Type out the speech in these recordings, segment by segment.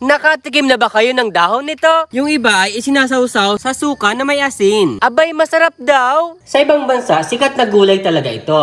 Nakatikim na ba kayo ng dahon nito? Yung iba ay isinasawsaw sa suka na may asin. Abay, masarap daw. Sa ibang bansa, sikat na gulay talaga ito.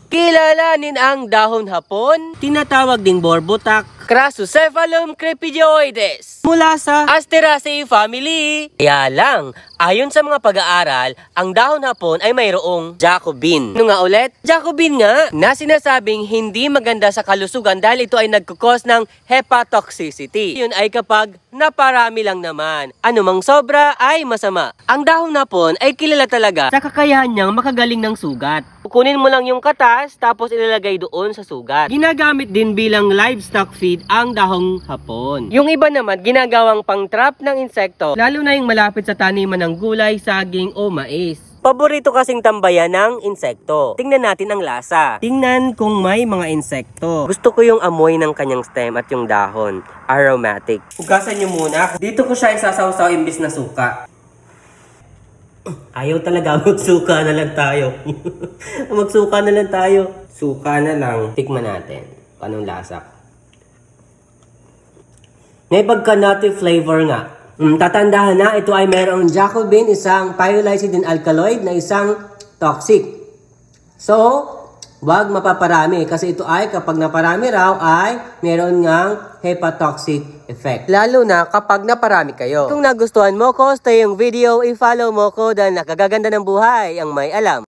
Kilalanin ang dahon hapon, tinatawag ding borbotak, Crassophyllum crepidioides, mula sa Asteraceae family. Kaya lang, ayon sa mga pag-aaral, ang dahon hapon ay mayroong Jacobin. Ano nga ulit? Jacobin nga, na sinasabing hindi maganda sa kalusugan dahil ito ay nagkukos ng hepatotoxicity. Yun ay kapag naparami lang naman. Anumang sobra ay masama. Ang dahon hapon ay kilala talaga sa kakayahan niyang makagaling ng sugat. Kunin mo lang yung katas, tapos ilalagay doon sa sugat. Ginagamit din bilang livestock feed ang dahong hapon. Yung iba naman, ginagawang pang-trap ng insekto, lalo na yung malapit sa taniman ng gulay, saging o mais. Paborito kasing tambayan ng insekto. Tingnan natin ang lasa. Tingnan kung may mga insekto. Gusto ko yung amoy ng kanyang stem at yung dahon. Aromatic. Hugasan nyo muna. Dito ko siya isasawsaw imbis na suka. Ayaw talaga, magsuka na lang tayo. Magsuka na lang tayo. Suka na lang. Tikman natin. Anong lasa? May pagka-nutty flavor nga. Tatandahan na, ito ay mayroong Jacobin, isang pyrrolizid and alkaloid na isang toxic. So, wag mapaparami kasi ito ay kapag naparami raw ay meron ngang hepatotoxic effect. Lalo na kapag naparami kayo. Kung nagustuhan mo ko, stay yung video, i-follow mo ko dahil nakagaganda ng buhay ang may alam.